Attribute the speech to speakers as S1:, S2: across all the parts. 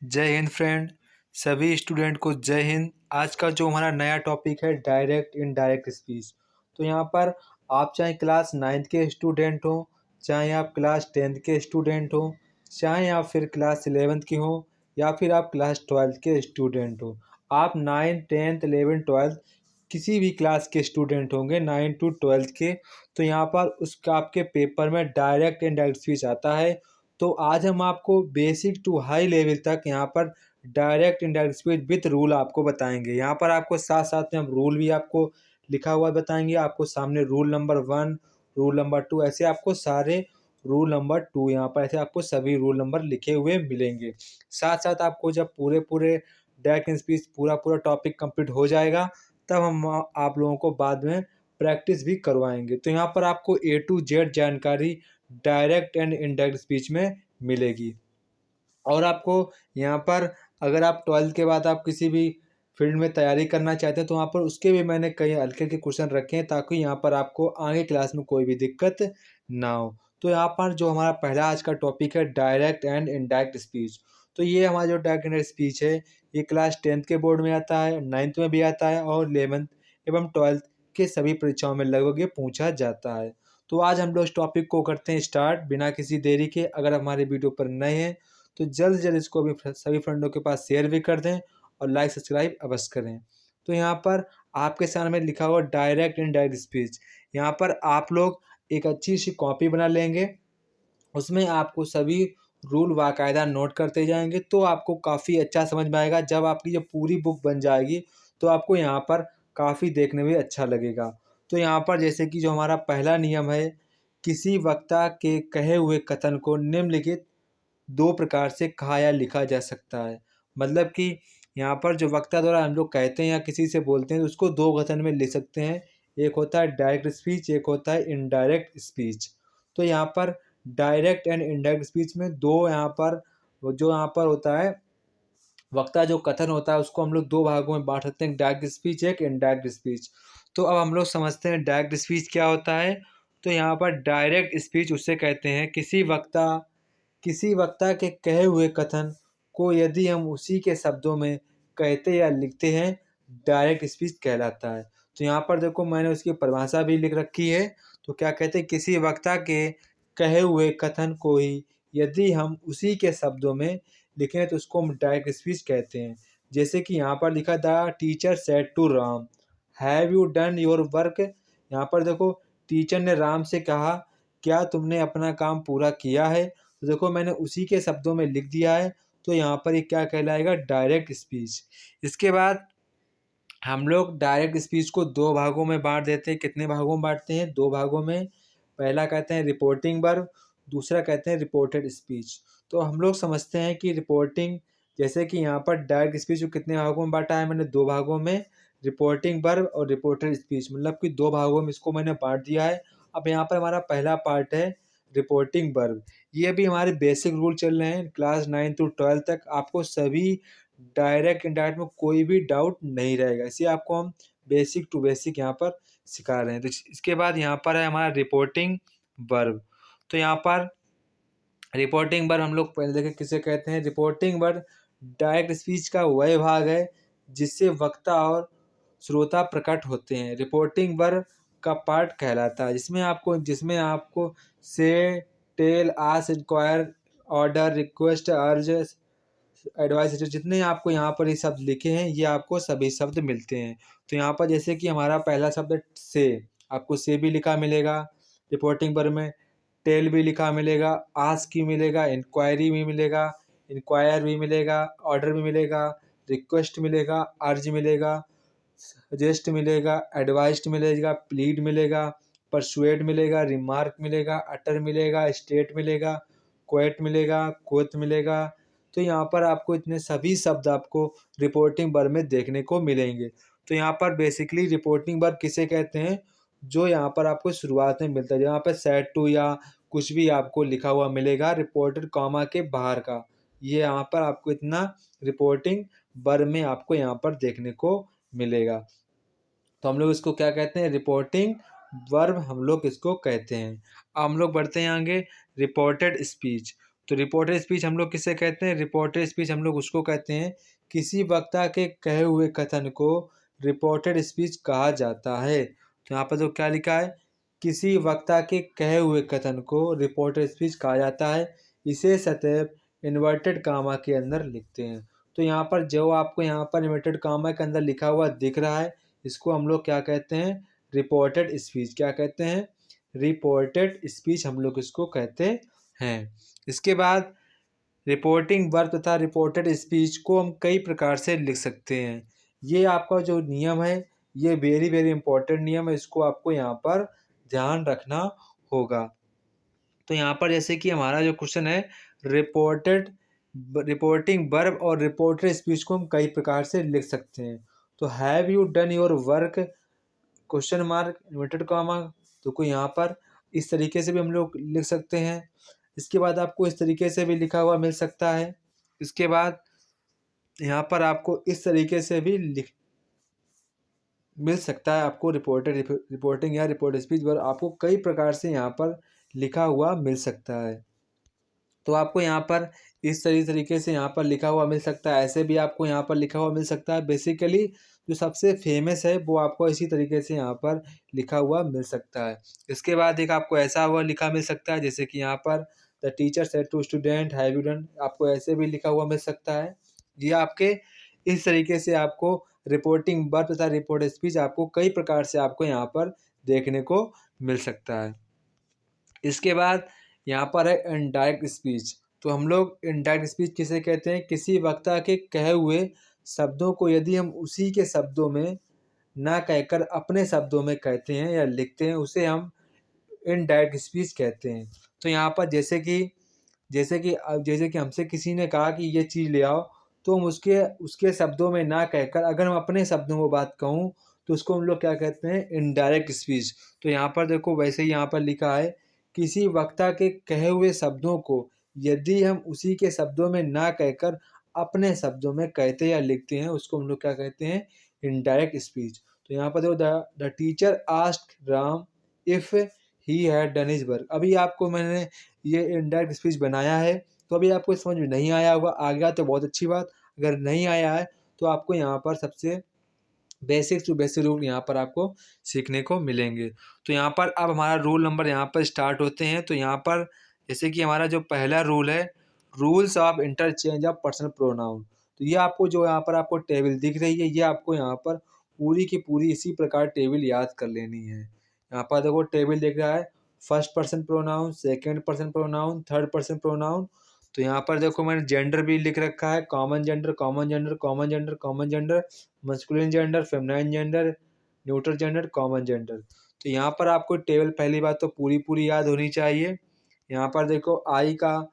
S1: जय हिंद फ्रेंड। सभी स्टूडेंट को जय हिंद। आज का जो हमारा नया टॉपिक है डायरेक्ट इनडायरेक्ट स्पीच। तो यहाँ पर आप चाहे क्लास 9th के स्टूडेंट हो, चाहे आप क्लास 10th के स्टूडेंट हो, चाहे आप फिर क्लास 11th के हो, या फिर आप क्लास 12th के स्टूडेंट हो, आप 9 10th 11 12 किसी भी क्लास के स्टूडेंट होंगे 9 to 12 के, तो यहाँ पर उसका आपके पेपर में डायरेक्ट इनडायरेक्ट स्पीच आता है। तो आज हम आपको बेसिक टू हाई लेवल तक यहाँ पर direct indirect speech with rule आपको बताएंगे। यहाँ पर आपको साथ साथ में हम रूल भी आपको लिखा हुआ बताएंगे। आपको सामने रूल नंबर 1, रूल नंबर 2, ऐसे आपको सारे रूल नंबर 2 यहाँ पर ऐसे आपको सभी रूल नंबर लिखे हुए मिलेंगे। साथ साथ आपको जब पूरे पूरे डायरेक्ट स्पीच पूरा टॉपिक कंप्लीट हो जाएगा, तब हम आप लोगों को बाद में प्रैक्टिस भी करवाएंगे। तो यहाँ पर आपको A to Z जानकारी डायरेक्ट एंड इनडायरेक्ट स्पीच में मिलेगी। और आपको यहाँ पर अगर आप 12th के बाद आप किसी भी फील्ड में तैयारी करना चाहते हैं, तो वहाँ पर उसके भी मैंने कई हल्के के क्वेश्चन रखे हैं, ताकि यहाँ पर आपको आगे क्लास में कोई भी दिक्कत ना हो। तो यहाँ पर जो हमारा पहला आज का टॉपिक है डायरेक्ट एंड इनडायरेक्ट स्पीच। तो ये हमारा जो डायरेक्ट इनडायरेक्ट स्पीच है, ये क्लास 10th के बोर्ड में आता है, 9th में भी आता है, और 11th एवं 12th के सभी परीक्षाओं में लगभग ये पूछा जाता है। तो आज हम लोग इस टॉपिक को करते हैं स्टार्ट बिना किसी देरी के। अगर हमारे वीडियो पर नए हैं तो जल्द से जल्द इसको भी सभी फ्रेंडों के पास शेयर भी कर दें और लाइक सब्सक्राइब अवश्य करें। तो यहाँ पर आपके सामने लिखा हुआ डायरेक्ट इनडायरेक्ट स्पीच। यहाँ पर आप लोग एक अच्छी सी कॉपी बना लेंगे, उसमें आपको सभी रूल बाकायदा नोट करते जाएंगे, तो आपको काफ़ी अच्छा समझ में आएगा। जब आपकी जब पूरी बुक बन जाएगी तो आपको यहाँ पर काफ़ी देखने में अच्छा लगेगा। तो यहाँ पर जैसे कि जो हमारा पहला नियम है, किसी वक्ता के कहे हुए कथन को निम्नलिखित दो प्रकार से कहा या लिखा जा सकता है। मतलब कि यहाँ पर जो वक्ता द्वारा हम लोग कहते हैं या किसी से बोलते हैं, तो उसको दो कथन में लिख सकते हैं। एक होता है डायरेक्ट स्पीच, एक होता है इनडायरेक्ट स्पीच। तो यहाँ पर डायरेक्ट एंड इनडायरेक्ट स्पीच में दो यहाँ पर जो यहाँ पर होता है वक्ता जो कथन होता है, उसको हम लोग दो भागों में बांट सकते हैं, डायरेक्ट स्पीच एक इनडायरेक्ट स्पीच। तो अब हम लोग समझते हैं डायरेक्ट स्पीच क्या होता है। तो यहाँ पर डायरेक्ट स्पीच उससे कहते हैं किसी वक्ता के कहे हुए कथन को यदि हम उसी के शब्दों में कहते या लिखते हैं, डायरेक्ट स्पीच कहलाता है। तो यहाँ पर देखो मैंने उसकी परिभाषा भी लिख रखी है। तो क्या कहते हैं, किसी वक्ता के कहे हुए कथन को ही यदि हम उसी के शब्दों में लिखें तो उसको हम डायरेक्ट स्पीच कहते हैं। जैसे कि यहाँ पर लिखा था, teacher said to Ram, have you done your work. यहाँ पर देखो टीचर ने राम से कहा, क्या तुमने अपना काम पूरा किया है। तो देखो मैंने उसी के शब्दों में लिख दिया है, तो यहाँ पर ये क्या कहलाएगा, डायरेक्ट स्पीच। इसके बाद हम लोग डायरेक्ट स्पीच को दो भागों में बांट देते हैं। कितने भागों में बांटते हैं, दो भागों में। पहला कहते हैं रिपोर्टिंग वर्ब, दूसरा कहते हैं रिपोर्टेड स्पीच। तो हम लोग समझते हैं कि रिपोर्टिंग, जैसे कि यहाँ पर डायरेक्ट स्पीच को कितने भागों में बांटा है, मैंने दो भागों में, रिपोर्टिंग वर्ब और रिपोर्टेड स्पीच, मतलब कि दो भागों में इसको मैंने बांट दिया है। अब यहाँ पर हमारा पहला पार्ट है रिपोर्टिंग वर्ब। ये भी हमारे बेसिक रूल चल रहे हैं क्लास 9 to 12 तक। आपको सभी डायरेक्ट इनडायरेक्ट में कोई भी डाउट नहीं रहेगा, इसे आपको हम बेसिक टू बेसिक यहाँ पर सिखा रहे हैं। तो इसके बाद यहाँ पर है हमारा रिपोर्टिंग वर्ब। तो यहाँ पर रिपोर्टिंग वर्ब हम लोग पहले देखें किसे कहते हैं। रिपोर्टिंग वर्ब डायरेक्ट स्पीच का वह भाग है जिससे वक्ता और श्रोता प्रकट होते हैं। रिपोर्टिंग वर्ब का पार्ट कहलाता है, जिसमें आपको say, tell, ask, enquire, order, request, urge, advice, जितने आपको यहाँ पर ये शब्द लिखे हैं, ये आपको सभी शब्द मिलते हैं। तो यहाँ पर जैसे कि हमारा पहला शब्द से, आपको से भी लिखा मिलेगा रिपोर्टिंग वर्ब में, टेल भी लिखा मिलेगा, आस्क भी मिलेगा, इंक्वायरी भी मिलेगा, इंक्वायर भी मिलेगा, ऑर्डर भी मिलेगा, रिक्वेस्ट मिलेगा, अर्ज मिलेगा, सजेस्ट मिलेगा, एडवाइस्ड मिलेगा, प्लीड मिलेगा, परसुएड मिलेगा, रिमार्क मिलेगा, अटर मिलेगा, स्टेट मिलेगा, क्वेट मिलेगा, कोत मिलेगा। तो यहाँ पर आपको इतने सभी शब्द आपको रिपोर्टिंग वर्ब में देखने को मिलेंगे। तो यहाँ पर बेसिकली रिपोर्टिंग वर्ब किसे कहते हैं, जो यहाँ पर आपको शुरुआत में मिलता है। यहाँ पर सेड टू या कुछ भी आपको लिखा हुआ मिलेगा रिपोर्टेड कॉमा के बाहर का, ये यहाँ पर आपको इतना रिपोर्टिंग वर्ब में आपको यहाँ पर देखने को मिलेगा। तो हम लोग इसको क्या कहते हैं, रिपोर्टिंग वर्ब हम लोग इसको कहते हैं। अब हम लोग बढ़ते हैं आगे, रिपोर्टेड स्पीच। तो रिपोर्टेड स्पीच हम लोग किसे कहते हैं? रिपोर्टेड स्पीच हम लोग उसको कहते हैं किसी वक्ता के कहे हुए कथन को रिपोर्टेड स्पीच कहा जाता है। तो यहाँ पर जो क्या लिखा है, किसी वक्ता के कहे हुए कथन को रिपोर्टेड स्पीच कहा जाता है। इसे सदैव इन्वर्टेड कामा के अंदर लिखते हैं। तो यहाँ पर जो आपको यहाँ पर इन्वर्टेड कामा के अंदर लिखा हुआ दिख रहा है, इसको हम लोग क्या कहते हैं? Reported speech. क्या कहते हैं? रिपोर्टेड स्पीच हम लोग इसको कहते हैं। इसके बाद रिपोर्टिंग वर्ब तथा रिपोर्टेड स्पीच को हम कई प्रकार से लिख सकते हैं। ये आपका जो नियम है, ये वेरी वेरी इंपॉर्टेंट नियम है, इसको आपको यहाँ पर ध्यान रखना होगा। तो यहाँ पर जैसे कि हमारा जो क्वेश्चन है, रिपोर्टिंग वर्ब और रिपोर्टेड स्पीच को हम कई प्रकार से लिख सकते हैं। तो have you done your work question mark inverted comma, तो कोई यहाँ पर इस तरीके से भी हम लोग लिख सकते हैं। इसके बाद आपको इस तरीके से भी लिखा हुआ मिल सकता है। इसके बाद यहाँ पर आपको इस तरीके से भी मिल सकता है। आपको रिपोर्टिंग या रिपोर्ट स्पीच पर आपको कई प्रकार से यहाँ पर लिखा हुआ मिल सकता है। तो आपको यहाँ पर इस तरीके से यहाँ पर लिखा हुआ मिल सकता है, ऐसे भी आपको यहाँ पर लिखा हुआ मिल सकता है। बेसिकली जो सबसे फेमस है वो आपको इसी तरीके से यहाँ पर लिखा हुआ मिल सकता है। इसके बाद एक आपको ऐसा हुआ लिखा मिल सकता है, जैसे कि यहाँ पर the teacher said to student have you done, आपको ऐसे भी लिखा हुआ मिल सकता है। ये आपके इस तरीके से आपको रिपोर्टिंग वर्ब तथा रिपोर्ट स्पीच आपको कई प्रकार से आपको यहाँ पर देखने को मिल सकता है। इसके बाद यहाँ पर है इनडायरेक्ट स्पीच। तो हम लोग इनडायरेक्ट स्पीच किसे कहते हैं? किसी वक्ता के कहे हुए शब्दों को यदि हम उसी के शब्दों में ना कहकर अपने शब्दों में कहते हैं या लिखते हैं, उसे हम इनडायरेक्ट स्पीच कहते हैं। तो यहाँ पर जैसे कि हमसे किसी ने कहा कि ये चीज़ ले आओ, तो हम उसके शब्दों में ना कहकर अगर हम अपने शब्दों में बात कहूँ, तो उसको हम लोग क्या कहते हैं? Indirect speech. तो यहाँ पर देखो वैसे ही यहाँ पर लिखा है, किसी वक्ता के कहे हुए शब्दों को यदि हम उसी के शब्दों में ना कहकर अपने शब्दों में कहते या लिखते हैं, उसको हम लोग क्या कहते हैं? Indirect speech. तो यहाँ पर देखो the teacher asked Ram if he had done his work. अभी आपको मैंने ये इनडायरेक्ट स्पीच बनाया है, तो अभी आपको समझ में नहीं आया होगा। आ गया तो बहुत अच्छी बात, अगर नहीं आया है तो आपको यहाँ पर सबसे बेसिक टू बेसिक रूल यहाँ पर आपको सीखने को मिलेंगे। तो यहाँ पर अब हमारा रूल नंबर यहाँ पर स्टार्ट होते हैं। तो यहाँ पर जैसे कि हमारा जो पहला रूल है, rules of interchange of personal pronoun. तो ये आपको जो यहाँ पर आपको टेबल दिख रही है, ये आपको यहाँ पर पूरी की पूरी इसी प्रकार टेबल याद कर लेनी है। यहाँ पर देखो टेबल दिख रहा है, first person pronoun, second person pronoun, third person pronoun. तो यहाँ पर देखो मैंने जेंडर भी लिख रखा है, common gender, common gender, common gender, common gender, masculine gender, feminine gender, neutral gender, common gender. तो यहाँ पर आपको टेबल पहली बात तो पूरी पूरी याद होनी चाहिए। यहाँ पर देखो आई का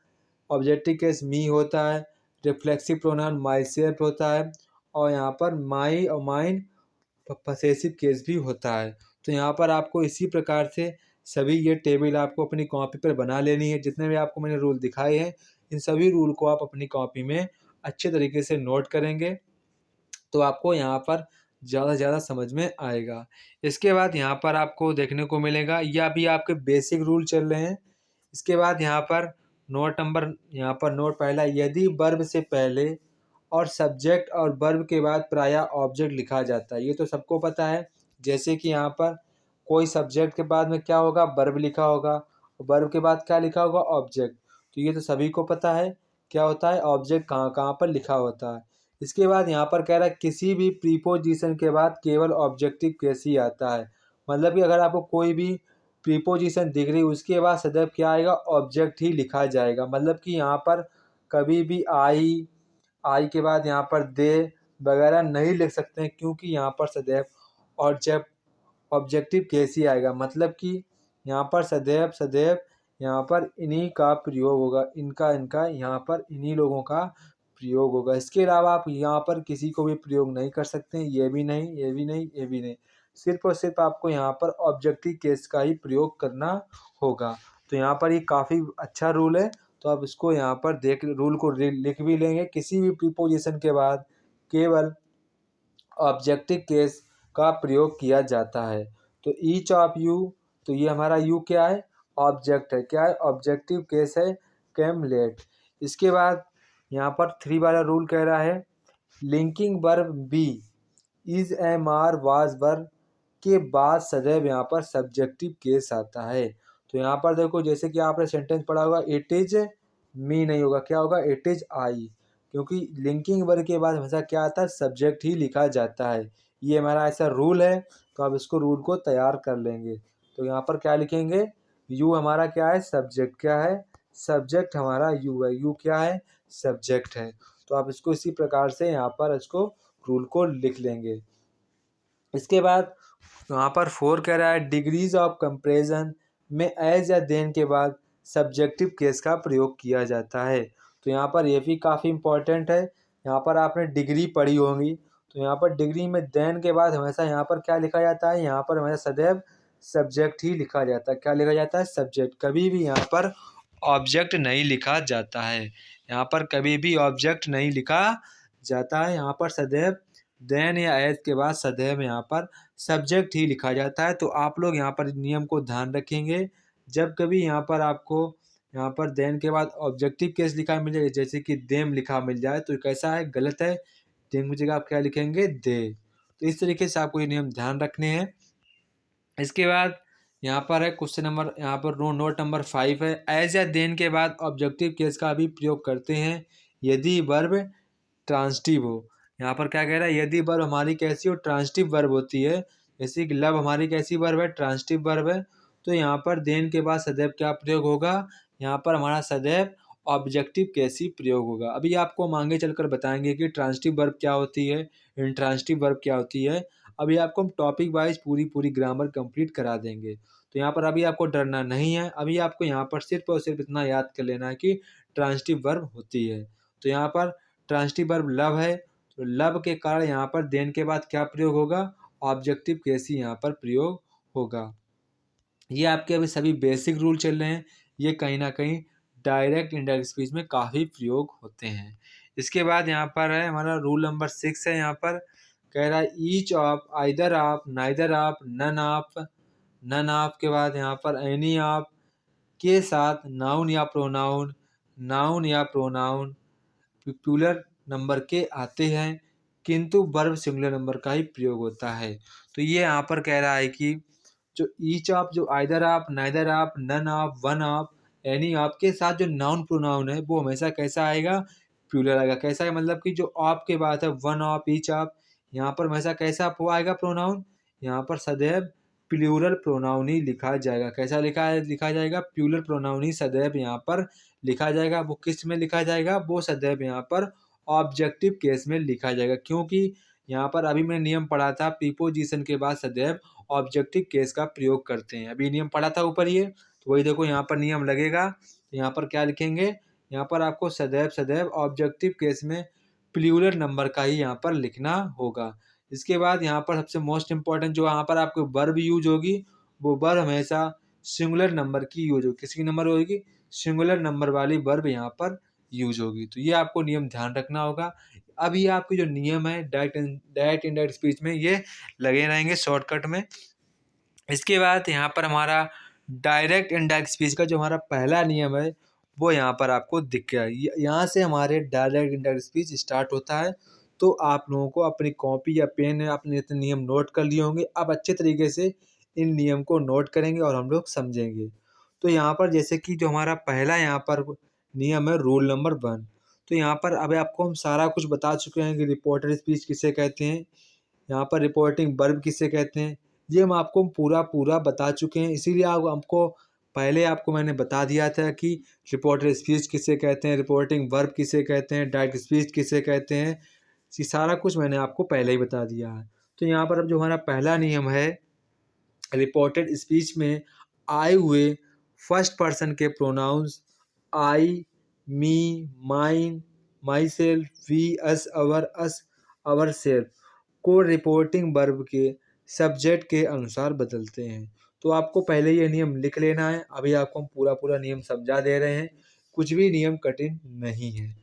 S1: ऑब्जेक्टिव केस मी होता है, रिफ्लेक्सिव प्रोनाउन माई सेल्फ होता है, और यहाँ पर माई और माइन पसेसिव केस भी होता है। तो यहाँ पर आपको इसी प्रकार से सभी ये टेबल आपको अपनी कॉपी पर बना लेनी है। जितने भी आपको मैंने रूल दिखाए हैं, इन सभी रूल को आप अपनी कॉपी में अच्छे तरीके से नोट करेंगे, तो आपको यहाँ पर ज़्यादा से ज़्यादा समझ में आएगा। इसके बाद यहाँ पर आपको देखने को मिलेगा, ये अभी आपके बेसिक रूल चल रहे हैं। इसके बाद यहाँ पर नोट पहला, यदि वर्ब से पहले और सब्जेक्ट और वर्ब के बाद प्रायः ऑब्जेक्ट लिखा जाता है, ये तो सबको पता है। जैसे कि यहाँ पर कोई सब्जेक्ट के बाद में क्या होगा? वर्ब लिखा होगा, वर्ब के बाद क्या लिखा होगा? ऑब्जेक्ट। तो ये तो सभी को पता है क्या होता है, ऑब्जेक्ट कहाँ कहाँ पर लिखा होता है। इसके बाद यहाँ पर कह रहा है किसी भी प्रीपोजिशन के बाद केवल ऑब्जेक्टिव केस ही आता है। मतलब कि अगर आपको कोई भी प्रीपोजिशन दिख रही है, उसके बाद सदैव क्या आएगा? ऑब्जेक्ट ही लिखा जाएगा। मतलब कि यहाँ पर कभी भी आई के बाद यहाँ पर दे वगैरह नहीं लिख सकते हैं, क्योंकि यहाँ पर सदैव ऑब्जेक्टिव केस ही आएगा। मतलब कि यहाँ पर सदैव सदैव यहाँ पर इन्हीं का प्रयोग होगा, इनका यहाँ पर इन्हीं लोगों का प्रयोग होगा। इसके अलावा आप यहाँ पर किसी को भी प्रयोग नहीं कर सकते हैं, ये भी नहीं, ये भी नहीं, ये भी नहीं। सिर्फ और सिर्फ आपको यहाँ पर ऑब्जेक्टिव केस का ही प्रयोग करना होगा। तो यहाँ पर ये काफ़ी अच्छा रूल है, तो आप इसको यहाँ पर रूल को लिख भी लेंगे। किसी भी प्रीपोजिशन के बाद केवल ऑब्जेक्टिव केस का प्रयोग किया जाता है। तो ईच ऑफ यू, तो ये हमारा यू क्या है? ऑब्जेक्ट है। क्या है? ऑब्जेक्टिव केस है। Came late. इसके बाद यहाँ पर 3 वाला रूल कह रहा है linking verb be is am are was verb के बाद सदैव यहाँ पर सब्जेक्टिव केस आता है। तो यहाँ पर देखो जैसे कि आपने सेंटेंस पढ़ा होगा इट इज मी नहीं होगा, क्या होगा इट इज आई, क्योंकि लिंकिंग वर्ब के बाद हमेशा क्या आता है सब्जेक्ट ही लिखा जाता है। ये हमारा ऐसा रूल है, तो आप इसको रूल को तैयार कर लेंगे। तो यहाँ पर क्या लिखेंगे, यू हमारा क्या है सब्जेक्ट, क्या है सब्जेक्ट हमारा यू है, यू क्या है सब्जेक्ट है। तो आप इसको इसी प्रकार से यहाँ पर इसको रूल को लिख लेंगे। इसके बाद यहाँ पर 4 कह रहा है डिग्रीज ऑफ कंपेरिजन में एज या देन के बाद सब्जेक्टिव केस का प्रयोग किया जाता है। तो यहाँ पर ये भी काफ़ी इंपॉर्टेंट है। यहाँ पर आपने डिग्री पढ़ी होगी, तो यहाँ पर डिग्री में देन के बाद हमेशा यहाँ पर क्या लिखा जाता है, यहाँ पर हमेशा सदैव सब्जेक्ट ही लिखा जाता है। क्या लिखा जाता है सब्जेक्ट, कभी भी यहाँ पर ऑब्जेक्ट नहीं लिखा जाता है। यहाँ पर कभी भी ऑब्जेक्ट नहीं लिखा जाता है, यहाँ पर सदैव देन या एज के बाद सदैव यहाँ पर सब्जेक्ट ही लिखा जाता है। तो आप लोग यहाँ पर नियम को ध्यान रखेंगे, जब कभी यहाँ पर आपको यहाँ पर देन के बाद ऑब्जेक्टिव केस लिखा मिल जाए, जैसे कि देम लिखा मिल जाए, तो कैसा है गलत है, देम की जगह आप क्या लिखेंगे दे। तो इस तरीके से आपको ये नियम ध्यान रखने हैं। इसके बाद यहाँ पर है क्वेश्चन नंबर, यहाँ पर नोट नंबर 5 है एज या देन के बाद ऑब्जेक्टिव केस का भी प्रयोग करते हैं यदि वर्ब ट्रांसटिव हो। यहाँ पर क्या कह रहा है, यदि वर्ब हमारी कैसी हो ट्रांसटिव वर्ब होती है, जैसे कि लव हमारी कैसी वर्ब है ट्रांसटिव वर्ब है, तो यहाँ पर देन के बाद सदैव क्या प्रयोग होगा, यहाँ पर हमारा सदैव ऑब्जेक्टिव केस ही प्रयोग होगा। अभी आपको हम आगे चलकर बताएंगे कि ट्रांसटिव वर्ब क्या होती है, इंट्रांसटिव वर्ब क्या होती है। अभी आपको हम टॉपिक वाइज पूरी ग्रामर कंप्लीट करा देंगे। तो यहाँ पर अभी आपको डरना नहीं है, अभी आपको यहाँ पर सिर्फ और सिर्फ इतना याद कर लेना है कि ट्रांसटिव वर्ब होती है। तो यहाँ पर ट्रांसटिव वर्ब लव है, तो लव के कारण यहाँ पर देन के बाद क्या प्रयोग होगा, ऑब्जेक्टिव केस ही यहाँ पर प्रयोग होगा। ये आपके अभी सभी बेसिक रूल चल रहे हैं, ये कहीं ना कहीं डायरेक्ट इनडायरेक्ट स्पीच में काफ़ी प्रयोग होते हैं। इसके बाद यहाँ पर है हमारा रूल नंबर 6 है, यहाँ पर कह रहा है each of either of neither of none of के बाद यहाँ पर एनी ऑफ के साथ नाउन या प्रोनाउन प्लूरल नंबर के आते हैं, किंतु वर्ब सिंगुलर नंबर का ही प्रयोग होता है। तो ये यहाँ पर कह रहा है कि जो ईच ऑफ, जो either of, neither of, none of, one of, any of के साथ जो नाउन प्रोनाउन है वो हमेशा कैसा आएगा, प्लूरल आएगा। कैसा है मतलब कि जो ऑफ के बाद है वन ऑफ, ईच ऑफ, यहाँ पर हमेशा कैसा आएगा प्रोनाउन, यहाँ पर सदैव प्लूरल प्रोनाउन ही लिखा जाएगा। कैसा लिखा जाएगा प्लूरल प्रोनाउन ही सदैव यहाँ पर लिखा जाएगा। वो किस में लिखा जाएगा, वो सदैव यहाँ पर ऑब्जेक्टिव केस में लिखा जाएगा, क्योंकि यहाँ पर अभी मैंने नियम पढ़ा था प्रीपोजिशन के बाद सदैव ऑब्जेक्टिव केस का प्रयोग करते हैं। अभी नियम पढ़ा था ऊपर ये, तो वही देखो यहाँ पर नियम लगेगा। तो यहाँ पर क्या लिखेंगे, यहाँ पर आपको सदैव ऑब्जेक्टिव केस में प्लूरल नंबर का ही यहाँ पर लिखना होगा। इसके बाद यहाँ पर सबसे मोस्ट इंपॉर्टेंट जो यहाँ पर आपको वर्ब यूज होगी, वो वर्ब हमेशा सिंगुलर नंबर की यूज होगी। किसकी नंबर होगी, सिंगुलर नंबर वाली वर्ब यहाँ पर यूज होगी। तो ये आपको नियम ध्यान रखना होगा। अब ये आपके जो नियम है डायरेक्ट इनडायरेक्ट स्पीच में ये लगे रहेंगे शॉर्टकट में। इसके बाद यहाँ पर हमारा डायरेक्ट इनडायरेक्ट स्पीच का जो हमारा पहला नियम है वो यहाँ पर आपको दिख गया। यहाँ से हमारे डायरेक्ट इनडायरेक्ट स्पीच स्टार्ट होता है। तो आप लोगों को अपनी कॉपी या पेन अपने इतने नियम नोट कर लिए होंगे, अब अच्छे तरीके से इन नियम को नोट करेंगे और हम लोग समझेंगे। तो यहाँ पर जैसे कि जो हमारा पहला यहाँ पर नियम है रूल नंबर 1, तो यहाँ पर अभी आपको हम सारा कुछ बता चुके हैं कि रिपोर्टेड स्पीच किसे कहते हैं, यहाँ पर रिपोर्टिंग वर्ब किसे कहते हैं, ये हम आपको पूरा बता चुके हैं। इसीलिए आपको पहले आपको मैंने बता दिया था कि रिपोर्टेड स्पीच किसे कहते हैं, रिपोर्टिंग वर्ब किसे कहते हैं, डायरेक्ट स्पीच किसे कहते हैं, ये सारा कुछ मैंने आपको पहले ही बता दिया है। तो यहाँ पर अब जो हमारा पहला नियम है रिपोर्टेड स्पीच में आए हुए फर्स्ट पर्सन के pronouns I, me, mine, myself, we, us, ourself को रिपोर्टिंग वर्ब के सब्जेक्ट के अनुसार बदलते हैं। तो आपको पहले ये नियम लिख लेना है। अभी आपको हम पूरा नियम समझा दे रहे हैं, कुछ भी नियम कठिन नहीं है।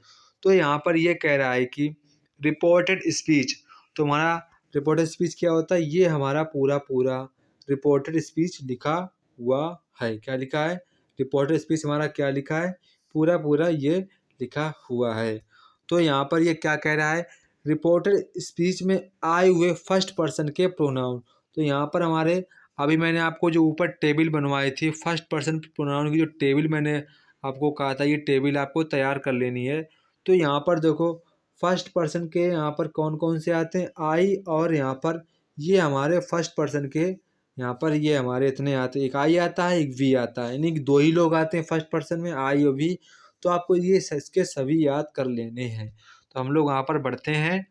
S1: तो यहाँ पर ये कह रहा है कि रिपोर्टेड स्पीच, तो हमारा रिपोर्टेड स्पीच क्या होता है, ये हमारा पूरा रिपोर्टेड स्पीच लिखा हुआ है। क्या लिखा है, रिपोर्टेड स्पीच हमारा क्या लिखा है, पूरा ये लिखा हुआ है। तो यहाँ पर ये क्या कह रहा है, रिपोर्टेड स्पीच में आए हुए फर्स्ट पर्सन के प्रोनाउन। तो यहाँ पर हमारे अभी मैंने आपको जो ऊपर टेबल बनवाई थी फर्स्ट पर्सन प्रोनाउन की, जो टेबल मैंने आपको कहा था ये टेबल आपको तैयार कर लेनी है। तो यहाँ पर देखो फर्स्ट पर्सन के यहाँ पर कौन कौन से आते हैं, आई, और यहाँ पर ये हमारे फर्स्ट पर्सन के यहाँ पर ये हमारे इतने आते हैं, एक आई आता है एक वी आता है, यानी कि 2 ही लोग आते हैं फर्स्ट पर्सन में, आई और वी। तो आपको ये इसके सभी याद कर लेने हैं। तो हम लोग वहाँ पर बढ़ते हैं।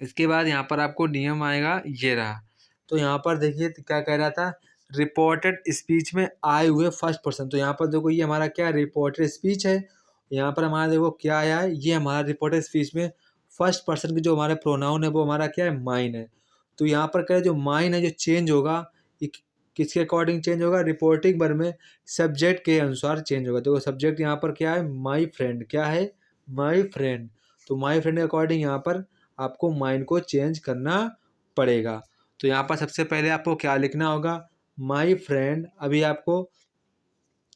S1: इसके बाद यहाँ पर आपको नियम आएगा, ये रहा। तो यहाँ पर देखिए क्या कह रहा था, रिपोर्टेड स्पीच में आए हुए फर्स्ट पर्सन। तो यहाँ पर देखो ये हमारा क्या रिपोर्टेड स्पीच है, यहाँ पर हमारा देखो क्या आया है, ये हमारा रिपोर्टेड स्पीच में फर्स्ट पर्सन की जो हमारे प्रोनाउन है वो हमारा क्या है, माइन है। तो यहाँ पर क्या है, जो माइन है जो चेंज होगा ये किसके अकॉर्डिंग चेंज होगा, रिपोर्टिंग वर्ब में सब्जेक्ट के अनुसार चेंज होगा। तो सब्जेक्ट यहाँ पर क्या है, माई फ्रेंड, क्या है, माई फ्रेंड। तो माई फ्रेंड के अकॉर्डिंग यहाँ पर आपको माइन को चेंज करना पड़ेगा। तो यहाँ पर सबसे पहले आपको क्या लिखना होगा, माई फ्रेंड। अभी आपको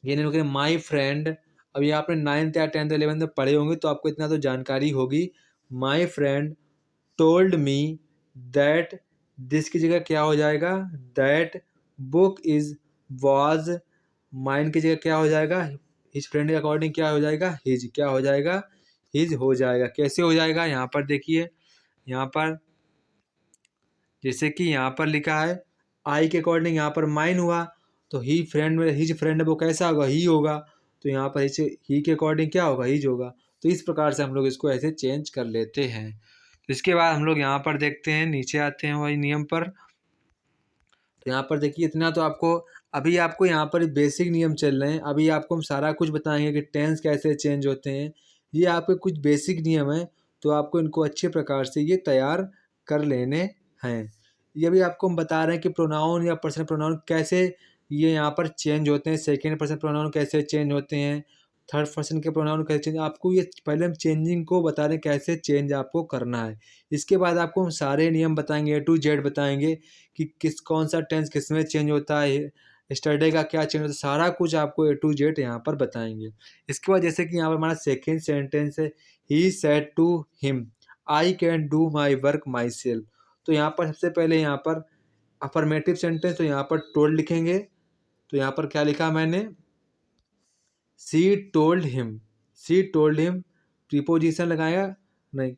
S1: ये नहीं लिखना माई फ्रेंड, अभी आपने 9th या 10th 11th में पढ़े होंगे तो आपको इतना तो जानकारी होगी। My friend told me that, this की जगह क्या हो जाएगा, that book is was, mine की जगह क्या हो जाएगा, हिज फ्रेंड के अकॉर्डिंग क्या हो जाएगा, हिज, क्या हो जाएगा, हिज हो जाएगा। कैसे हो जाएगा, यहाँ पर देखिए, यहाँ पर जैसे कि यहाँ पर लिखा है आई के अकॉर्डिंग यहाँ पर माइन हुआ, तो ही फ्रेंड में हिज फ्रेंड वो कैसा होगा, ही होगा। तो यहाँ पर इसे ही के अकॉर्डिंग क्या होगा, हिज होगा। तो इस प्रकार से हम लोग इसको ऐसे चेंज कर लेते हैं। इसके बाद हम लोग यहाँ पर देखते हैं, नीचे आते हैं वही नियम पर। तो यहाँ पर देखिए इतना तो आपको, अभी आपको यहाँ पर बेसिक नियम चल रहे हैं, अभी आपको हम सारा कुछ बताएंगे कि टेंस कैसे चेंज होते हैं। ये आपके कुछ बेसिक नियम हैं, तो आपको इनको अच्छे प्रकार से ये तैयार कर लेने हैं। ये भी आपको हम बता रहे हैं कि प्रोनाउन या पर्सनल प्रोनाउन कैसे ये यहाँ पर चेंज होते हैं, सेकेंड पर्सन प्रोनाउन कैसे चेंज होते हैं, थर्ड पर्सन के प्रोनाउन कैसे चेंज, आपको ये पहले हम चेंजिंग को बता रहे हैं कैसे चेंज आपको करना है। इसके बाद आपको हम सारे नियम बताएंगे, A to Z बताएंगे कि किस कौन सा टेंस किस में चेंज होता है, यस्टरडे का क्या चेंज होता है, सारा कुछ आपको A to Z यहाँ पर बताएंगे। इसके बाद जैसे कि यहाँ पर हमारा सेकेंड सेंटेंस है, he said to him I can do my work myself. तो यहाँ पर सबसे पहले यहाँ पर अफर्मेटिव सेंटेंस, तो यहाँ पर टोल्ड लिखेंगे। तो यहाँ पर क्या लिखा मैंने, सी टोल्ड हिम, सी टोल्ड हिम, प्रीपोजिशन लगाया नहीं,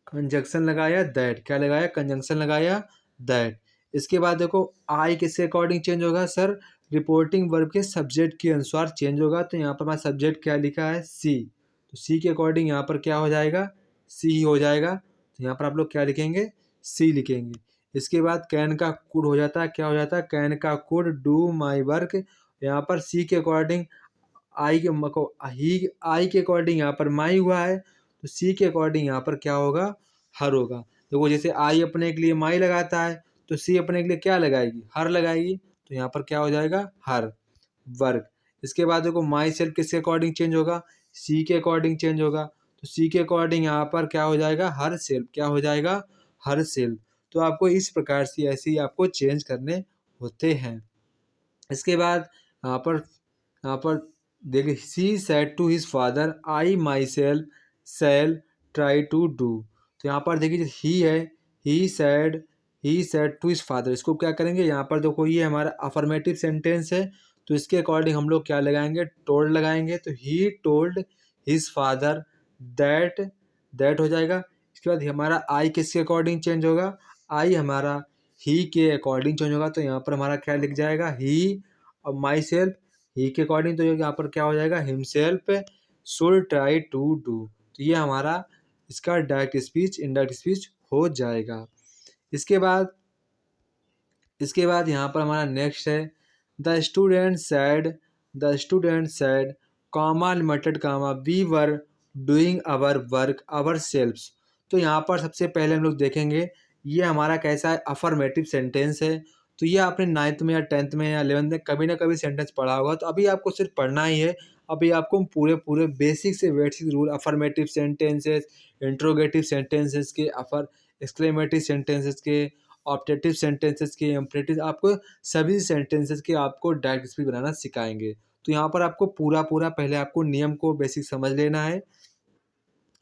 S1: कंजंक्शन लगाया दैट, क्या लगाया, कंजंक्शन लगाया दैट। इसके बाद देखो आई किसके अकॉर्डिंग चेंज होगा सर, रिपोर्टिंग वर्ब के सब्जेक्ट के अनुसार चेंज होगा। तो यहाँ पर हमारा सब्जेक्ट क्या लिखा है, सी, तो सी के अकॉर्डिंग यहाँ पर क्या हो जाएगा, सी ही हो जाएगा। तो यहाँ पर आप लोग क्या लिखेंगे, सी लिखेंगे। इसके बाद कैन का कुड हो जाता है, क्या हो जाता है, कैन का कुड डू माई वर्क। यहाँ पर सी के अकॉर्डिंग आई के ही, आई के अकॉर्डिंग यहाँ पर माई हुआ है, तो सी के अकॉर्डिंग यहाँ पर क्या होगा, हर होगा। देखो जैसे आई अपने के लिए माई लगाता है, तो सी अपने के लिए क्या लगाएगी, हर लगाएगी। तो यहाँ पर क्या हो जाएगा, हर वर्क। इसके बाद देखो माई सेल्फ किसके अकॉर्डिंग चेंज होगा, सी के अकॉर्डिंग चेंज होगा। तो सी के अकॉर्डिंग यहाँ पर क्या हो जाएगा, हर सेल्फ, क्या हो जाएगा, हर सेल्फ। तो आपको इस प्रकार से ऐसे ही आपको चेंज करने होते हैं। इसके बाद यहाँ पर देखिए, she said to his father I myself shall try to do. तो यहाँ पर देखिए ही है, he said to his father, इसको क्या करेंगे, यहाँ पर देखो ये हमारा अफर्मेटिव सेंटेंस है, तो इसके अकॉर्डिंग हम लोग क्या लगाएंगे, टोल्ड लगाएंगे। तो he told his father that, that हो जाएगा। इसके बाद हमारा आई किसके अकॉर्डिंग चेंज होगा, आई हमारा ही के अकॉर्डिंग चेंज होगा। तो यहाँ पर हमारा क्या लिख जाएगा, ही, और माई सेल्फ ही के अकॉर्डिंग, तो यहाँ पर क्या हो जाएगा, himself should try to do. तो ये हमारा इसका डायरेक्ट स्पीच इनडायरेक्ट स्पीच हो जाएगा। इसके बाद यहाँ पर हमारा नेक्स्ट है, the student said comma limited comma we were doing our work ourselves. तो यहाँ पर सबसे पहले हम लोग देखेंगे ये हमारा कैसा है, अफर्मेटिव सेंटेंस है। तो ये आपने 9th में या 10th में या 11th में कभी ना कभी सेंटेंस पढ़ा होगा, तो अभी आपको सिर्फ पढ़ना ही है। अभी आपको पूरे बेसिक से basic rule, affirmative sentences, interrogative sentences के, एक्सक्लेमेटिव सेंटेंसेस के, ऑप्टेटिव सेंटेंसेस के, इम्परेटिव, आपको सभी सेंटेंसेस के आपको डायरेक्ट स्पीच बनाना सिखाएंगे। तो यहाँ पर आपको पूरा पहले आपको नियम को बेसिक समझ लेना है।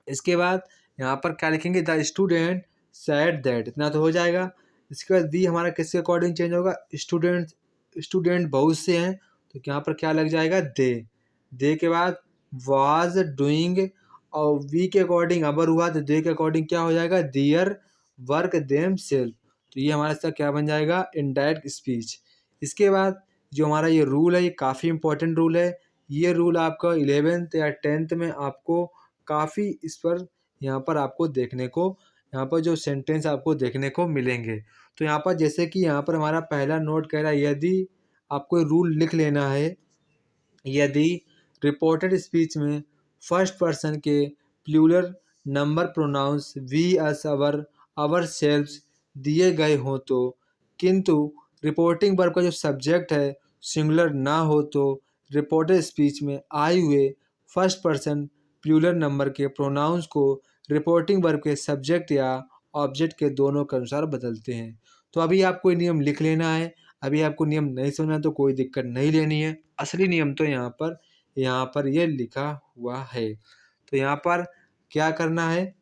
S1: इसके बाद यहाँ पर क्या लिखेंगे, द स्टूडेंट सेड दैट, इतना तो हो जाएगा। इसके बाद दी हमारा किसके अकॉर्डिंग चेंज होगा, स्टूडेंट बहुत से हैं तो यहाँ पर क्या लग जाएगा, दे के बाद वाज डूइंग, और वी के अकॉर्डिंग अबर हुआ तो दे के अकॉर्डिंग क्या हो जाएगा, दियर वर्क देम सेल्फ। तो ये हमारा इसका क्या बन जाएगा, इनडायरेक्ट स्पीच। इसके बाद जो हमारा ये रूल है, ये काफ़ी इंपॉर्टेंट रूल है। ये रूल आपका 11th या 10th में आपको काफ़ी इस पर यहाँ पर आपको देखने को, यहाँ पर जो सेंटेंस आपको देखने को मिलेंगे। तो यहाँ पर जैसे कि यहाँ पर हमारा पहला नोट कह रहा है, यदि आपको रूल लिख लेना है, यदि रिपोर्टेड स्पीच में फर्स्ट पर्सन के plural number pronouns we us ourselves दिए गए हों तो, किंतु रिपोर्टिंग वर्ब का जो सब्जेक्ट है सिंगुलर ना हो तो रिपोर्टेड स्पीच में आए हुए फर्स्ट पर्सन प्लूरल नंबर के प्रोनाउंस को रिपोर्टिंग वर्ब के सब्जेक्ट या ऑब्जेक्ट के दोनों के अनुसार बदलते हैं। तो अभी आपको ये नियम लिख लेना है। अभी आपको नियम नहीं समझना तो कोई दिक्कत नहीं लेनी है। असली नियम तो यहाँ पर ये लिखा हुआ है। तो यहाँ पर क्या करना है,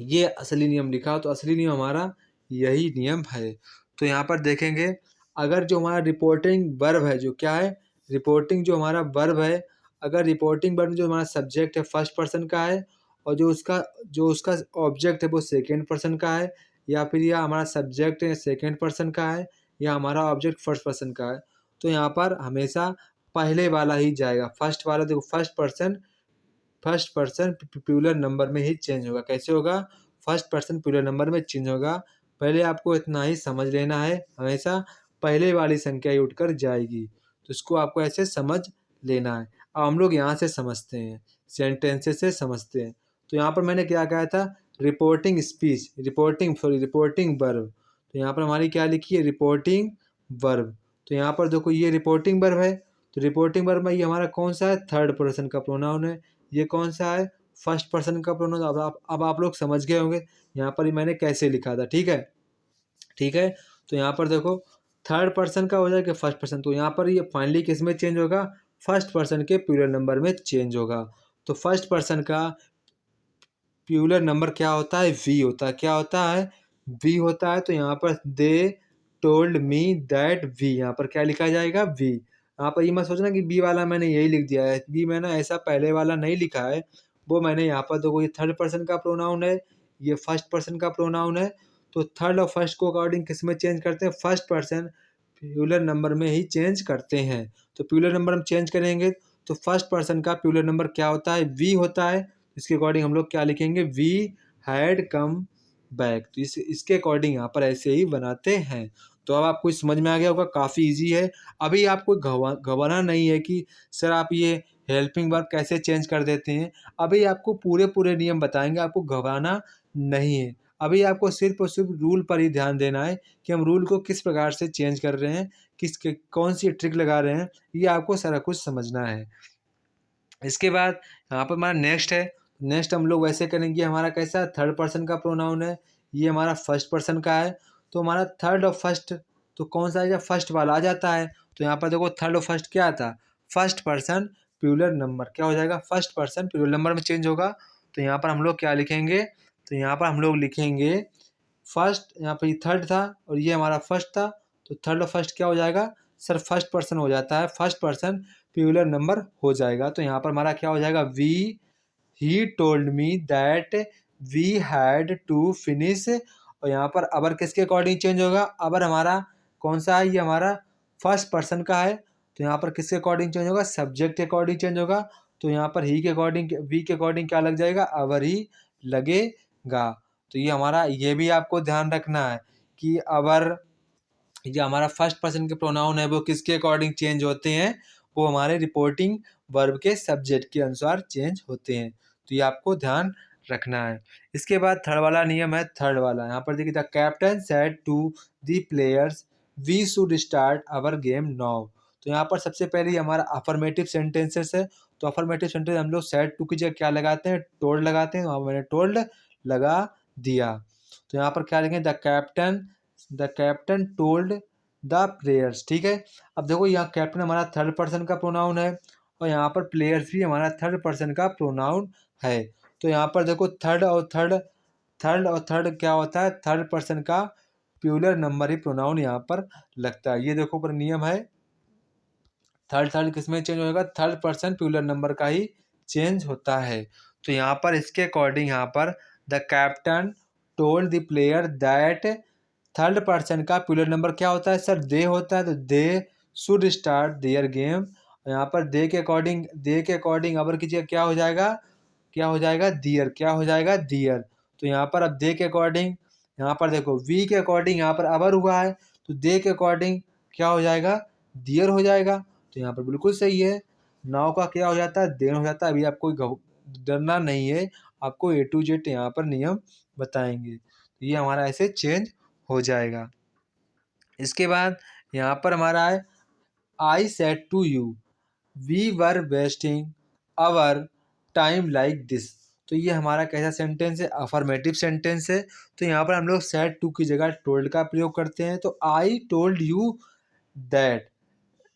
S1: ये असली नियम लिखा हो तो असली नियम हमारा यही नियम है। तो यहाँ पर देखेंगे, अगर जो हमारा रिपोर्टिंग वर्ब है, जो क्या है, रिपोर्टिंग जो हमारा वर्ब है, अगर रिपोर्टिंग वर्ब जो हमारा सब्जेक्ट है फर्स्ट पर्सन का है और जो उसका ऑब्जेक्ट है वो सेकेंड पर्सन का है, या फिर यह हमारा सब्जेक्ट है सेकेंड पर्सन का है या हमारा ऑब्जेक्ट फर्स्ट पर्सन का है, तो यहाँ पर हमेशा पहले वाला ही जाएगा। फर्स्ट वाला देखो, फर्स्ट पर्सन प्लूरल नंबर में ही चेंज होगा। कैसे होगा, फर्स्ट पर्सन प्लूरल नंबर में चेंज होगा। पहले आपको इतना ही समझ लेना है, हमेशा पहले वाली संख्या ही उठकर जाएगी। तो इसको आपको ऐसे समझ लेना है। अब हम लोग यहाँ से समझते हैं, सेंटेंसेस से समझते हैं। तो यहाँ पर मैंने क्या कहा था, रिपोर्टिंग वर्ब। तो यहाँ पर हमारी क्या लिखी है, रिपोर्टिंग वर्ब। तो यहाँ पर देखो ये रिपोर्टिंग वर्ब है, तो रिपोर्टिंग वर्ब में ये हमारा कौन सा है, थर्ड पर्सन का प्रोनाउन है। ये कौन सा है, फर्स्ट पर्सन का प्रोनाउन। अब आप लोग समझ गए होंगे यहाँ पर मैंने कैसे लिखा था। ठीक है। तो यहाँ पर देखो, थर्ड पर्सन का हो जाएगा फर्स्ट पर्सन, तो यहाँ पर ये फाइनली किस में चेंज होगा, फर्स्ट पर्सन के प्लूरल नंबर में चेंज होगा। तो फर्स्ट पर्सन का प्लूरल नंबर क्या होता है, वी होता है। क्या होता है, वी होता है। तो यहाँ पर they told me that we, यहाँ पर क्या लिखा जाएगा, वी। यहाँ पर ये मत सोचना कि बी वाला मैंने यही लिख दिया है, बी मैंने ऐसा पहले वाला नहीं लिखा है। वो मैंने यहाँ पर देखो, ये थर्ड पर्सन का प्रोनाउन है, ये फर्स्ट पर्सन का प्रोनाउन है। तो थर्ड और फर्स्ट को अकॉर्डिंग किस में चेंज करते हैं, फर्स्ट पर्सन प्लूरल नंबर में ही चेंज करते हैं। तो प्लूरल नंबर हम चेंज करेंगे तो फर्स्ट पर्सन का प्लूरल नंबर क्या होता है, वी होता है। इसके अकॉर्डिंग हम लोग क्या लिखेंगे, वी हैड कम बैक। तो इसके अकॉर्डिंग यहाँ पर ऐसे ही बनाते हैं। तो अब आपको समझ में आ गया होगा, काफ़ी इजी है। अभी आपको घबराना नहीं है कि सर आप ये हेल्पिंग वर्ब कैसे चेंज कर देते हैं। अभी आपको पूरे नियम बताएंगे, आपको घबराना नहीं है। अभी आपको सिर्फ और सिर्फ रूल पर ही ध्यान देना है कि हम रूल को किस प्रकार से चेंज कर रहे हैं, कौन सी ट्रिक लगा रहे हैं, ये आपको सारा कुछ समझना है। इसके बाद यहाँ पर हमारा नेक्स्ट हम लोग वैसे करेंगे, हमारा कैसा थर्ड पर्सन का प्रोनाउन है, ये हमारा फर्स्ट पर्सन का है। तो हमारा थर्ड और फर्स्ट तो कौन सा आ जाए, फर्स्ट वाला आ जाता है। तो यहाँ पर देखो थर्ड और फर्स्ट क्या था, फर्स्ट पर्सन प्लूरल नंबर क्या हो जाएगा, फर्स्ट पर्सन प्लूरल नंबर में चेंज होगा। तो यहाँ पर हम लोग क्या लिखेंगे, तो यहाँ पर हम लोग लिखेंगे फर्स्ट, यहाँ पर ये थर्ड था और ये हमारा फर्स्ट था। तो थर्ड और फर्स्ट क्या हो जाएगा, सर फर्स्ट पर्सन हो जाता है, फर्स्ट पर्सन प्लूरल नंबर हो जाएगा। तो यहाँ पर हमारा क्या हो जाएगा, he told me that we had to finish. और यहाँ पर अबर किसके अकॉर्डिंग चेंज होगा, अबर हमारा कौन सा है, ये हमारा फर्स्ट पर्सन का है। तो यहाँ पर किसके अकॉर्डिंग चेंज होगा, सब्जेक्ट के अकॉर्डिंग चेंज होगा। तो यहाँ पर ही के अकॉर्डिंग, वी के अकॉर्डिंग क्या लग जाएगा, अबर ही लगेगा। तो ये हमारा, ये भी आपको ध्यान रखना है कि अबर, ये हमारा फर्स्ट पर्सन के प्रोनाउन है वो किसके अकॉर्डिंग चेंज होते हैं, वो हमारे रिपोर्टिंग वर्ब के सब्जेक्ट के अनुसार चेंज होते हैं। तो ये आपको ध्यान रखना है। इसके बाद थर्ड वाला नियम है, थर्ड वाला यहाँ पर देखिए, the captain said to the players we should start our game now. तो यहाँ पर सबसे पहले हमारा अफर्मेटिव सेंटेंसेस है। तो अफर्मेटिव सेंटेंस हम लोग सेड टू की जगह क्या लगाते हैं, टोल्ड लगाते हैं। वहाँ मैंने टोल्ड लगा दिया। तो यहाँ पर क्या लिखेंगे, the captain told the players. ठीक है, अब देखो यहाँ कैप्टन हमारा थर्ड पर्सन का प्रोनाउन है और यहाँ पर प्लेयर्स भी हमारा थर्ड पर्सन का प्रोनाउन है। तो यहाँ पर देखो थर्ड क्या होता है, थर्ड पर्सन का प्यूलर नंबर ही प्रोनाउन यहाँ पर लगता है। ये देखो पर नियम है, थर्ड थर्ड किस में चेंज होगा, थर्ड पर्सन प्यूलर नंबर का ही चेंज होता है। तो यहाँ पर इसके अकॉर्डिंग यहाँ पर the captain told the player that third person का प्यूलर नंबर क्या होता है सर, दे होता है, तो they should start their game. यहाँ पर दे के अकॉर्डिंग अबर कीजिए, क्या हो जाएगा, क्या हो जाएगा, दियर, क्या हो जाएगा, दियर। तो यहाँ पर अब दे के अकॉर्डिंग, यहाँ पर देखो वी के अकॉर्डिंग यहाँ पर अबर हुआ है, तो दे के अकॉर्डिंग क्या हो जाएगा, दियर हो जाएगा। तो यहाँ पर बिल्कुल सही है, नाव का क्या हो जाता है, देन हो जाता है। अभी आपको डरना नहीं है, आपको ए टू जेड यहाँ पर नियम बताएंगे, तो ये हमारा ऐसे चेंज हो जाएगा। इसके बाद यहाँ पर हमारा है I said to you we were wasting our time like this. तो ये हमारा कैसा सेंटेंस है, अफर्मेटिव सेंटेंस है। तो यहाँ पर हम लोग सेड टू की जगह टोल्ड का प्रयोग करते हैं। तो I told you that,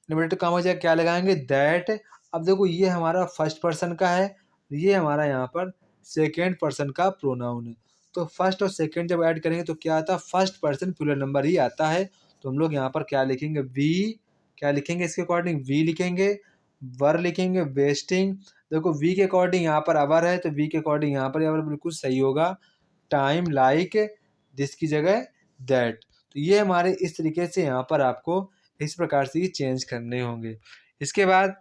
S1: limited काम हो जाए, क्या लगाएंगे, दैट। अब देखो ये हमारा फर्स्ट पर्सन का है, ये हमारा यहाँ पर सेकेंड पर्सन का प्रोनाउन है। तो फर्स्ट और सेकेंड जब ऐड करेंगे तो क्या आता है, फर्स्ट पर्सन प्लूरल नंबर ही आता है। तो हम लोग यहाँ पर क्या लिखेंगे, वी, क्या लिखेंगे इसके अकॉर्डिंग, वी लिखेंगे, वर लिखेंगे, वेस्टिंग। देखो वी के अकॉर्डिंग यहाँ पर अवर है, तो वी के अकॉर्डिंग यहाँ पर अवर बिल्कुल सही होगा। टाइम लाइक दिस की जगह दैट। तो ये हमारे इस तरीके से यहाँ पर आपको इस प्रकार से ये चेंज करने होंगे। इसके बाद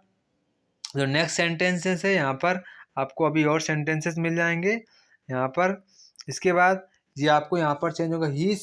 S1: जो नेक्स्ट सेंटेंसेस है, यहाँ पर आपको अभी और सेंटेंसेस मिल जाएंगे यहाँ पर। इसके बाद ये आपको यहाँ पर चेंज होगा, he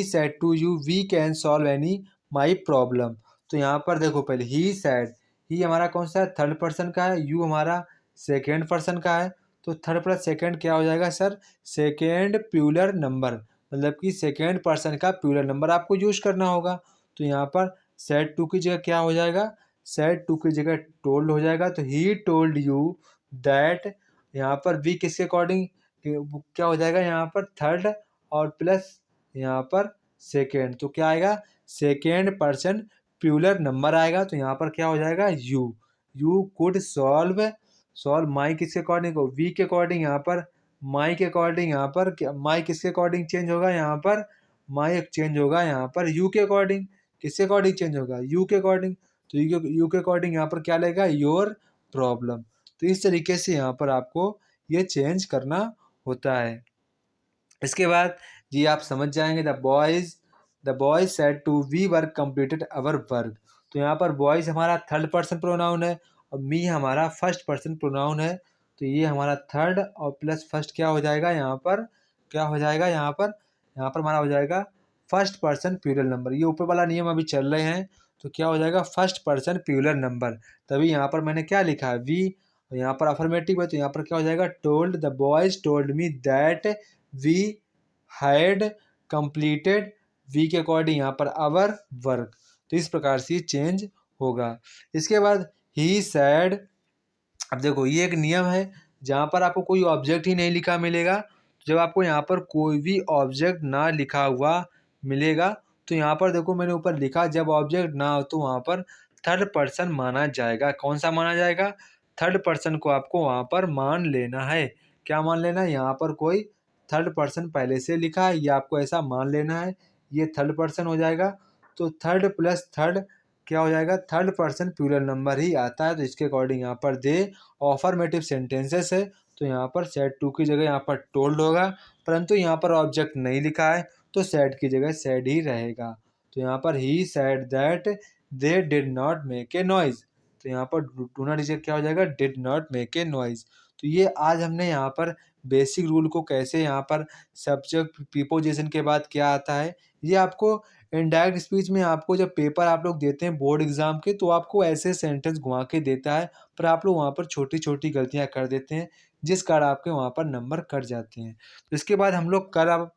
S1: said to you we can solve any my problem. तो यहाँ पर देखो पहले ही सेड, ही हमारा कौन सा है, थर्ड पर्सन का है, यू हमारा सेकेंड पर्सन का है। तो थर्ड प्लस सेकेंड क्या हो जाएगा सर, सेकेंड प्यूलर नंबर, मतलब कि सेकेंड पर्सन का प्यूलर नंबर आपको यूज करना होगा। तो यहाँ पर सेड टू की जगह क्या हो जाएगा, सेड टू की जगह टोल्ड हो जाएगा। तो ही टोल्ड यू दैट, यहाँ पर वी किसके अकॉर्डिंग क्या हो जाएगा, यहाँ पर थर्ड और प्लस यहाँ पर सेकेंड, तो क्या आएगा, सेकेंड पर्सन प्यूलर नंबर आएगा। तो यहाँ पर क्या हो जाएगा, यू कुड सॉल्व माई किसके अकॉर्डिंग हो, वी के अकॉर्डिंग, यहाँ पर माई के अकॉर्डिंग, यहाँ पर माई किसके अकॉर्डिंग चेंज होगा, यहाँ पर माई चेंज होगा यहाँ पर यू के अकॉर्डिंग, किसके अकॉर्डिंग चेंज होगा, यू के अकॉर्डिंग। तो यू के अकॉर्डिंग यहाँ पर क्या लेगा, योर प्रॉब्लम। तो इस तरीके से यहाँ पर आपको ये चेंज करना होता है। इसके बाद जी आप समझ जाएंगे, the boys said to we work completed our work. तो यहाँ पर बॉयज हमारा थर्ड पर्सन प्रोनाउन है और मी हमारा फर्स्ट पर्सन प्रोनाउन है। तो ये हमारा थर्ड और प्लस फर्स्ट क्या हो जाएगा, यहाँ पर क्या हो जाएगा, यहाँ पर हमारा हो जाएगा फर्स्ट पर्सन प्लूरल नंबर। ये ऊपर वाला नियम अभी चल रहे हैं, तो क्या हो जाएगा, फर्स्ट पर्सन प्लूरल नंबर। तभी यहाँ पर मैंने क्या लिखा है, वी, यहाँ पर अफर्मेटिव है, तो यहाँ पर क्या हो जाएगा, told, the boys told me that we had completed, we के अकॉर्डिंग यहाँ पर आवर वर्क। तो इस प्रकार से चेंज होगा। इसके बाद ही सैड, अब देखो ये एक नियम है, जहाँ पर आपको कोई ऑब्जेक्ट ही नहीं लिखा मिलेगा। जब आपको यहाँ पर कोई भी ऑब्जेक्ट ना लिखा हुआ मिलेगा, तो यहाँ पर देखो मैंने ऊपर लिखा, जब ऑब्जेक्ट ना हो तो वहाँ पर थर्ड पर्सन माना जाएगा। कौन सा माना जाएगा, थर्ड पर्सन को आपको वहाँ पर मान लेना है। क्या मान लेना है, यहाँ पर कोई थर्ड पर्सन पहले से लिखा है, ये आपको ऐसा मान लेना है, ये थर्ड पर्सन हो जाएगा। तो थर्ड प्लस थर्ड क्या हो जाएगा, थर्ड पर्सन प्लूरल नंबर ही आता है। तो इसके अकॉर्डिंग यहाँ पर दे ऑफर्मेटिव सेंटेंसेस है, तो यहाँ पर सेड टू की जगह यहाँ पर टोल्ड होगा, परंतु यहाँ पर ऑब्जेक्ट नहीं लिखा है, तो सेड की जगह सेड ही रहेगा। तो यहाँ पर he said that they did not make a noise. तो यहाँ पर डू नॉट इज क्या हो जाएगा, did not make a noise. तो ये आज हमने यहाँ पर बेसिक रूल को कैसे यहाँ पर सब्जेक्ट प्रीपोजिशन के बाद क्या आता है, ये आपको इनडायरेक्ट स्पीच में आपको जब पेपर आप लोग देते हैं बोर्ड एग्जाम के, तो आपको ऐसे सेंटेंस घुमा के देता है, पर आप लोग वहाँ पर छोटी छोटी गलतियाँ कर देते हैं, जिस कारण आपके वहाँ पर नंबर कट जाते हैं। तो इसके बाद हम लोग कल अब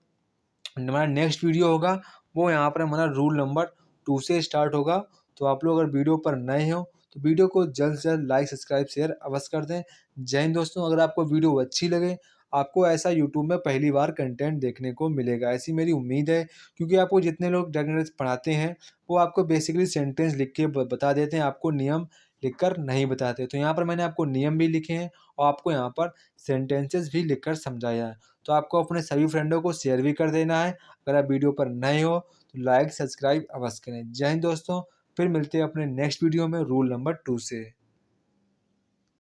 S1: हमारा नेक्स्ट वीडियो होगा, वो यहाँ पर हमारा रूल नंबर 2 से स्टार्ट होगा। तो आप लोग अगर वीडियो पर नए हो तो वीडियो को जल्द से जल्द लाइक सब्सक्राइब शेयर अवश्य कर दें। जय हिंद दोस्तों, अगर आपको वीडियो अच्छी लगे, आपको ऐसा यूट्यूब में पहली बार कंटेंट देखने को मिलेगा, ऐसी मेरी उम्मीद है। क्योंकि आपको जितने लोग ड्रैगन रेस पढ़ाते हैं, वो आपको बेसिकली सेंटेंस लिख के बता देते हैं, आपको नियम लिखकर नहीं बताते। तो यहाँ पर मैंने आपको नियम भी लिखे हैं और आपको यहाँ पर सेंटेंसेस भी लिखकर समझाया है। तो आपको अपने सभी फ्रेंडों को शेयर भी कर देना है। अगर आप वीडियो पर नए हो तो लाइक सब्सक्राइब अवश्य करें। जय हिंद दोस्तों, फिर मिलते हैं अपने नेक्स्ट वीडियो में रूल नंबर 2 से।